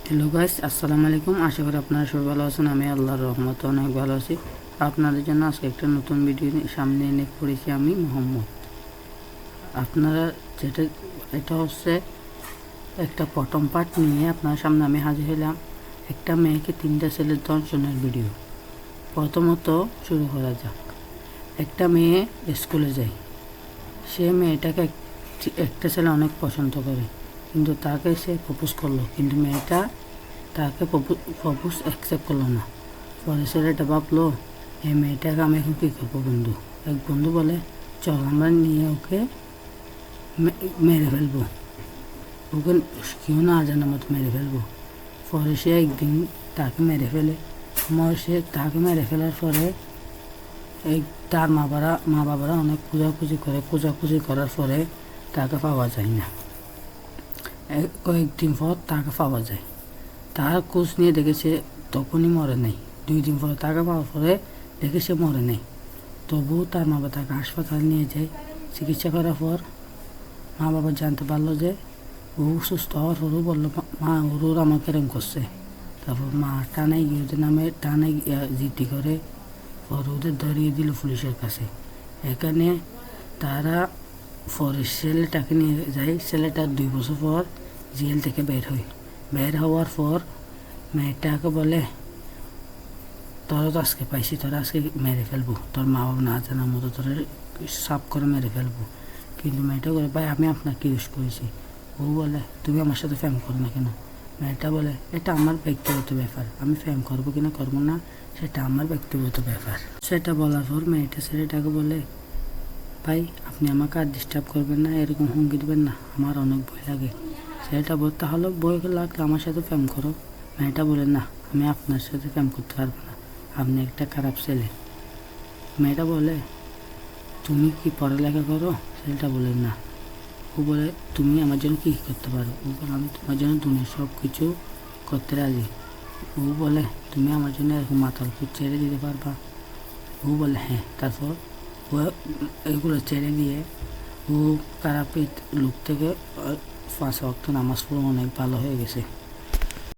Hello guys, আসসালামু আলাইকুম। আশা করি আপনারা সবাই ভালো আছেন। আমি আল্লাহর রহমতে অনেক ভালো আছি। আপনাদের জন্য আজকে একটা নতুন ভিডিও সামনে এনে পড়েছি আমি মোহাম্মদ। আপনারা যেটা এটা হচ্ছে একটা প্রথম পার্ট নিয়ে আপনার সামনে আমি হাজির হলাম। একটা মেয়েকে তিনটা ছেলের দর্শনের ভিডিও। প্রথমত শুরু করা যাক। একটা মেয়ে স্কুলে যায়। সে মেয়েটাকে একটা ছেলে অনেক পছন্দ করে, কিন্তু তাকে সে প্রপোজ করলো, কিন্তু মেয়েটা তাকে প্রপোজ অ্যাকসেপ্ট করলো না। পরে ছেলেটা ভাবলো, এই মেয়েটাকে আমি এখন কী করবো বন্ধু। এক বন্ধু বলে, চল আমরা নিয়ে ওকে মেরে ফেলবো, ওকে কেউ না জানার মতো মেরে ফেলবো। পরে সে একদিন তাকে মেরে ফেলে। সে তাকে মেরে ফেলার পরে তার মা বাবারা অনেক খোঁজাখুঁজি করার পরে তাকে পাওয়া যায় না। কয়েকদিন পর তাকে পাওয়া যায়। তার খোঁজ নিয়ে দেখেছে তখনই মরে নেই। 2 দিন পরে তাকে পাওয়ার পরে দেখেছে মরে নেই। তবুও তার মা বাবা তাকে হাসপাতাল নিয়ে যায়। চিকিৎসা করার পর মা বাবা জানতে পারলো যে ও সুস্থ হওয়ার পরও বললো, মা ওর আমাকে এরম করছে। তারপর মা টানাই গিয়ে ওদের নামে টানাই জিডি করে পর ওদের ধরিয়ে দিল পুলিশের কাছে। এখানে তারা ফরেস্ট ছেলেটাকে নিয়ে যায়। ছেলেটা 2 বছর পর জেল থেকে বের হওয়ার পর মেয়েটাকে বলে, তোরা তো আজকে পাইছি, তোরা আজকে মেরে ফেলবো, তোর মা বাবা না জানার মতো তোরা সাফ করে মেরে ফেলবো। কিন্তু মেয়েটা বলে, ভাই আমি আপনাকে ইউজ করেছি। ও বলে, তুমি আমার সাথে ফ্যাম করো না কেন? মেয়েটা বলে, এটা আমার ব্যক্তিগত ব্যাপার, আমি ফ্যাম করবো কিনা করবো না সেটা আমার ব্যক্তিগত ব্যাপার। সেটা বলার পর মেয়েটা ছেলেটাকে বলে, ভাই আপনি আমাকে আর ডিস্টার্ব করবেন না, এরকম হুমকি দেবেন না, আমার অনেক ভয় লাগে। ছেলেটা বলে, তাহলে ভয় লাগলে আমার সাথে ফ্যাম করো। মেয়েটা বলে, না আমি আপনার সাথে ফ্যাম করতে পারবো না, আপনি একটা খারাপ ছেলে। মেয়েটা বলে, তুমি কি পড়ালেখা করো? ছেলেটা বলে, না। ও বলে, তুমি আমার জন্য কী করতে পারো? ও বলে, আমি তোমার জন্য দুনিয়া সব কিছু করতে রাজি। ও বলে, তুমি আমার জন্য এরকম মাথার উপর ছেড়ে দিতে পারবা? ও বলে, হ্যাঁ। তারপর ও এগুলো ছেড়ে দিয়ে ও খারাপ লোক থেকে 5 ওয়াক্ত নামাজ পড়ে অনেক ভালো হয়ে গেছে।